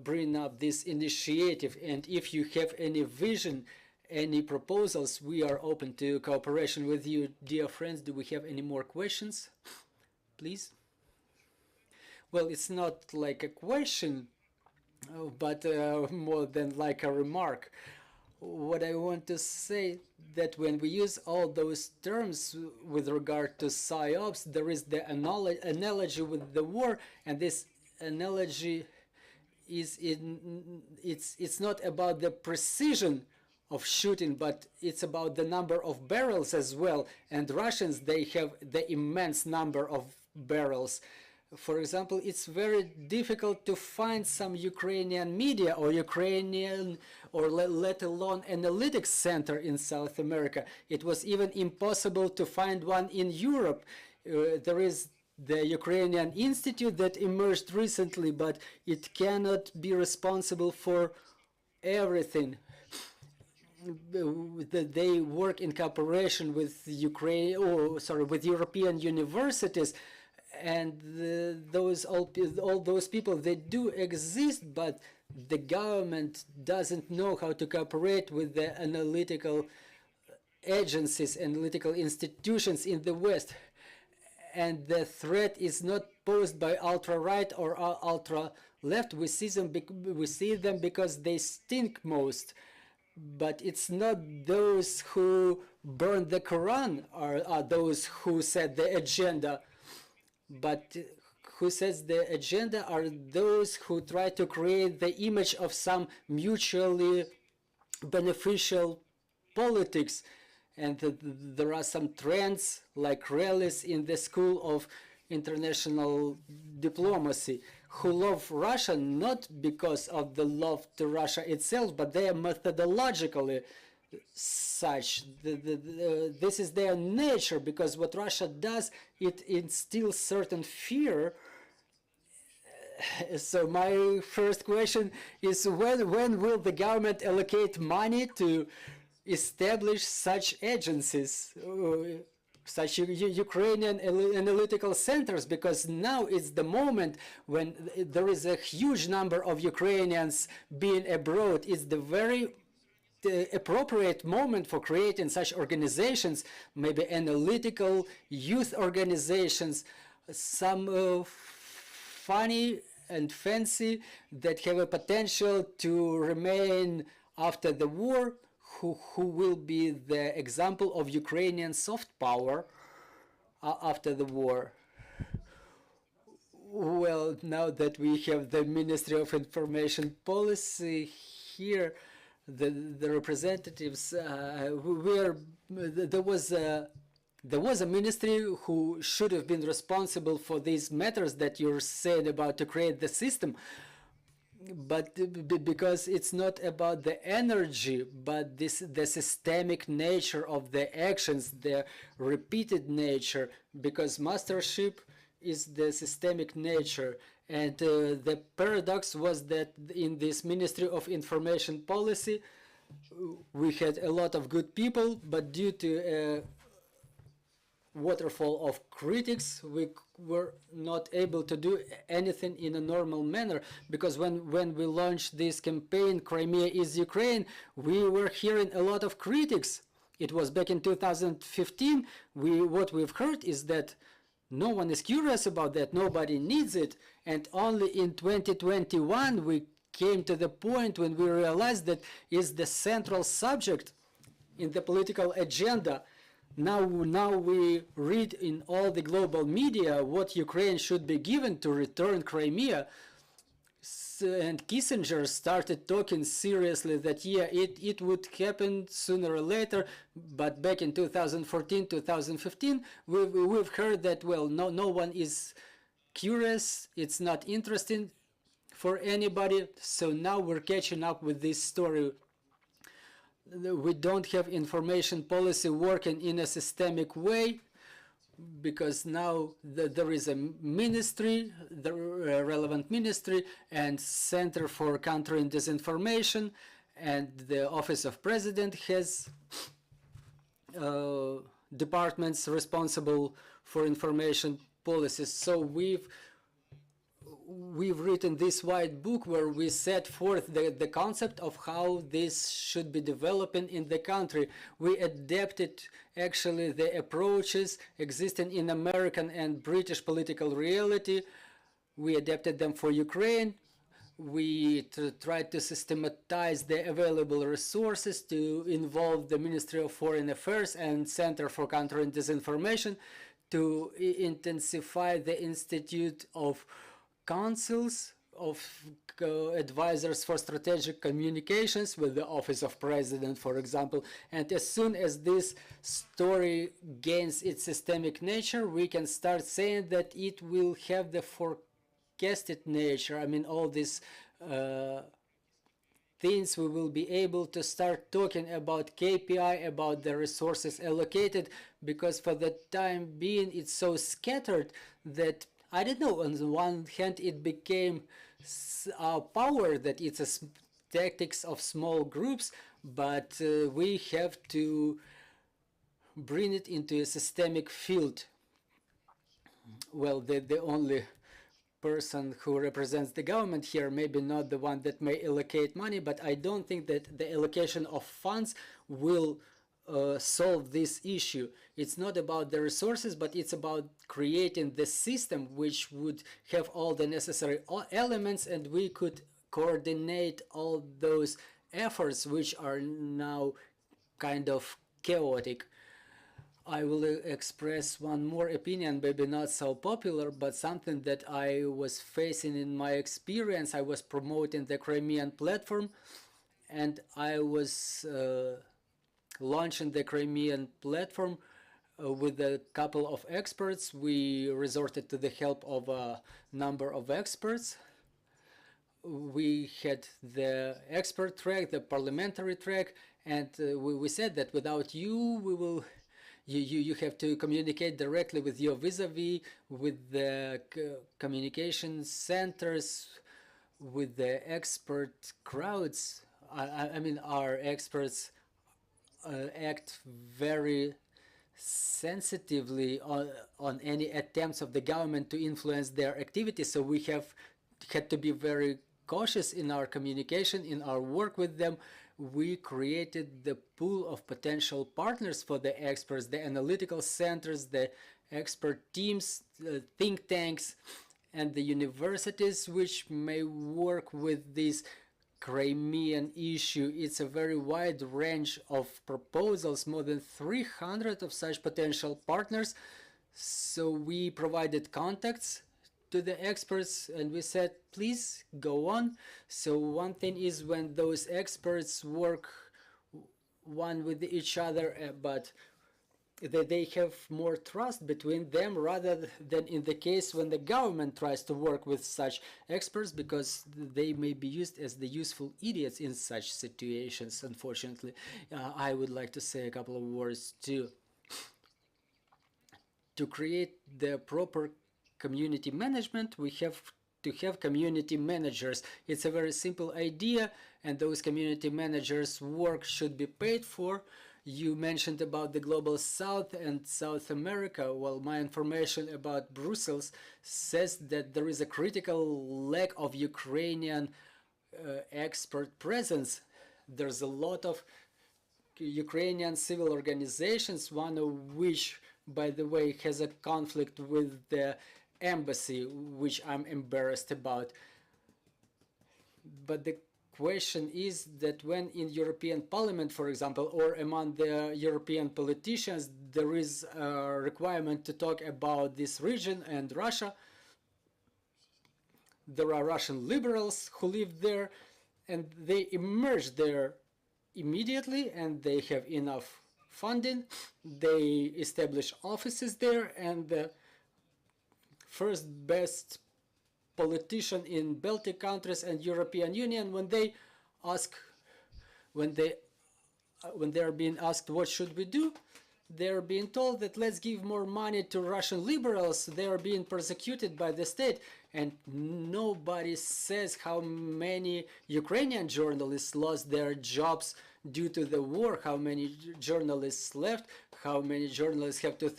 bring up this initiative. And if you have any vision, any proposals, we are open to cooperation with you. Dear friends, do we have any more questions? Please. Well, it's not like a question, but more than like a remark. What I want to say, that when we use all those terms with regard to PSYOPs, there is the analogy with the war, and this analogy is it's not about the precision of shooting, but it's about the number of barrels as well. And Russians, they have the immense number of barrels. For example, it's very difficult to find some Ukrainian media or Ukrainian, or let alone analytics center in South America. It was even impossible to find one in Europe. There is the Ukrainian Institute that emerged recently, but it cannot be responsible for everything. They work in cooperation with with European universities. And all those people, they do exist, but the government doesn't know how to cooperate with the analytical agencies, analytical institutions in the West. And the threat is not posed by ultra-right or ultra-left. We see them because they stink most. But it's not those who burn the Quran are those who set the agenda. But who sets the agenda are those who try to create the image of some mutually beneficial politics, and there are some trends like rallies in the school of international diplomacy who love Russia not because of the love to Russia itself, but they are methodologically such. This is their nature, because what Russia does, it instills certain fear. So my first question is, when will the government allocate money to establish such agencies, such Ukrainian analytical centers? Because now it's the moment when there is a huge number of Ukrainians being abroad. It's the very appropriate moment for creating such organizations, maybe analytical youth organizations, some funny and fancy, that have a potential to remain after the war, who will be the example of Ukrainian soft power after the war. Well, now that we have the Ministry of Information Policy here, the representatives, there was a ministry who should have been responsible for these matters that you're saying about to create the system. But because it's not about the energy, but the systemic nature of the actions, the repeated nature, because mastership is the systemic nature. And the paradox was that in this Ministry of Information Policy, we had a lot of good people, but due to a waterfall of critics, we were not able to do anything in a normal manner. Because when we launched this campaign, Crimea is Ukraine, we were hearing a lot of critics. It was back in 2015. What we've heard is that no one is curious about that, nobody needs it. And only in 2021 we came to the point when we realized that is the central subject in the political agenda. Now we read in all the global media what Ukraine should be given to return Crimea. And Kissinger started talking seriously that, yeah, it would happen sooner or later. But back in 2014, 2015, we've heard that, well, no one is curious, it's not interesting for anybody. So now we're catching up with this story. We don't have information policy working in a systemic way, because now there is a ministry, the relevant ministry, and Center for Countering Disinformation, and the Office of President has departments responsible for information policies. So we've written this white book where we set forth the concept of how this should be developing in the country. We adapted actually the approaches existing in American and British political reality. We adapted them for Ukraine. We tried to systematize the available resources to involve the Ministry of Foreign Affairs and Center for Countering Disinformation, to intensify the Institute of Councils of Advisors for Strategic Communications with the Office of President, for example. And as soon as this story gains its systemic nature, we can start saying that it will have the forecasted nature. I mean, all these things, we will be able to start talking about KPI, about the resources allocated, because for the time being it's so scattered that, I don't know, on the one hand it became our power that it's a tactics of small groups, but we have to bring it into a systemic field. Well, the only person who represents the government here, maybe not the one that may allocate money, but I don't think that the allocation of funds will solve this issue. It's not about the resources, but it's about creating the system which would have all the necessary elements, and we could coordinate all those efforts which are now kind of chaotic. I will express one more opinion, maybe not so popular, but something that I was facing in my experience. I was promoting the Crimean platform, and I was launching the Crimean platform with a couple of experts. We resorted to the help of a number of experts. We had the expert track, the parliamentary track, and we said that without you, we will. You have to communicate directly with your vis-a-vis, with the communication centers, with the expert crowds. I mean, our experts act very sensitively on any attempts of the government to influence their activities. So we have had to be very cautious in our communication, in our work with them. We created the pool of potential partners for the experts, the analytical centers, the expert teams, think tanks, and the universities which may work with this Crimean issue. It's a very wide range of proposals, more than 300 of such potential partners. So we provided contacts to the experts and we said, please go on. So one thing is when those experts work one with each other, but they have more trust between them rather than in the case when the government tries to work with such experts, because they may be used as the useful idiots in such situations, unfortunately. I would like to say a couple of words too. To create the proper community management, we have to have community managers. It's a very simple idea, and those community managers' work should be paid for. You mentioned about the Global South and South America. Well, my information about Brussels says that there is a critical lack of Ukrainian expert presence. There's a lot of Ukrainian civil organizations, one of which, by the way, has a conflict with the embassy, which I'm embarrassed about. But the question is that when in European Parliament, for example, or among the European politicians, there is a requirement to talk about this region and Russia, there are Russian liberals who live there, and they emerge there immediately, and they have enough funding. They establish offices there, and the first best politician in Baltic countries and European Union, when they are being asked what should we do, they're being told that let's give more money to Russian liberals. They are being persecuted by the state, and nobody says how many Ukrainian journalists lost their jobs due to the war, how many journalists left, how many journalists have to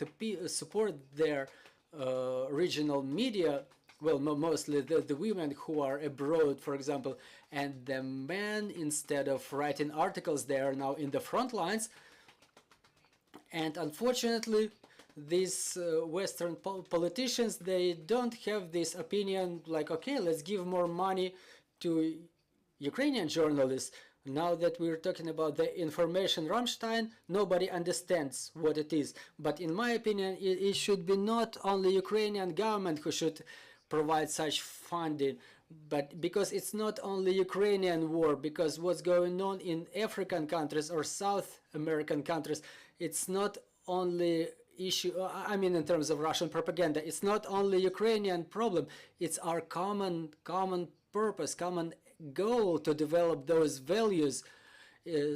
support their regional media. Well, mostly the women who are abroad, for example, and the men, instead of writing articles, they are now in the front lines. And unfortunately, these Western politicians, they don't have this opinion like, okay, let's give more money to Ukrainian journalists. Now that we're talking about the information Rammstein, nobody understands what it is. But in my opinion, it should be not only Ukrainian government who should provide such funding, but because it's not only Ukrainian war, because what's going on in African countries or South American countries, it's not only issue, I mean in terms of Russian propaganda, it's not only Ukrainian problem, it's our common purpose, common goal to develop those values.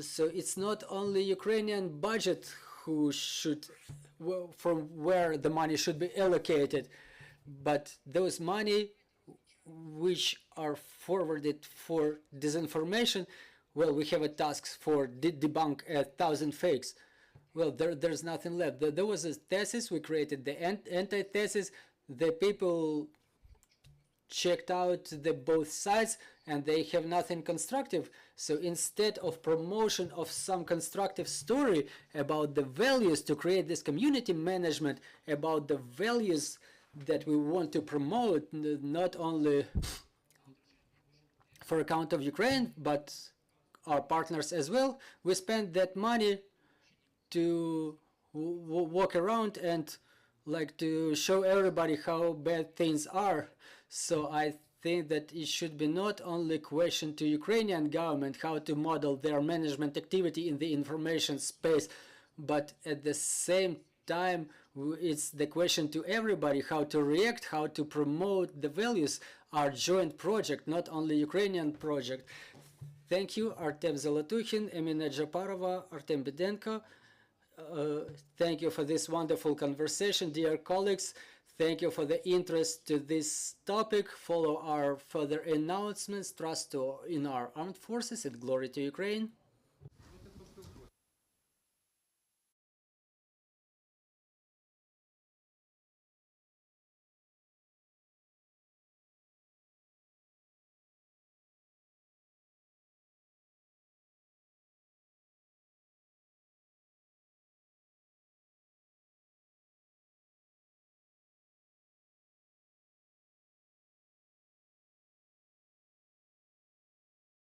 So it's not only Ukrainian budget who should, from where the money should be allocated, but those money which are forwarded for disinformation, well, we have a task for debunk 1,000 fakes. Well, there's nothing left. There was a thesis, we created the anti-thesis, the people checked out the both sides and they have nothing constructive. So instead of promotion of some constructive story about the values to create this community management, about the values that we want to promote, not only for account of Ukraine, but our partners as well, we spend that money to walk around and like to show everybody how bad things are. So I think that it should be not only a question to Ukrainian government how to model their management activity in the information space, but at the same time it's the question to everybody how to react, how to promote the values, our joint project, not only Ukrainian project. Thank you, Artem Zolotukhin, Emine Dzhaparova, Artem Bidenko. Thank you for this wonderful conversation, dear colleagues. Thank you for the interest to this topic. Follow our further announcements. Trust in our armed forces and glory to Ukraine.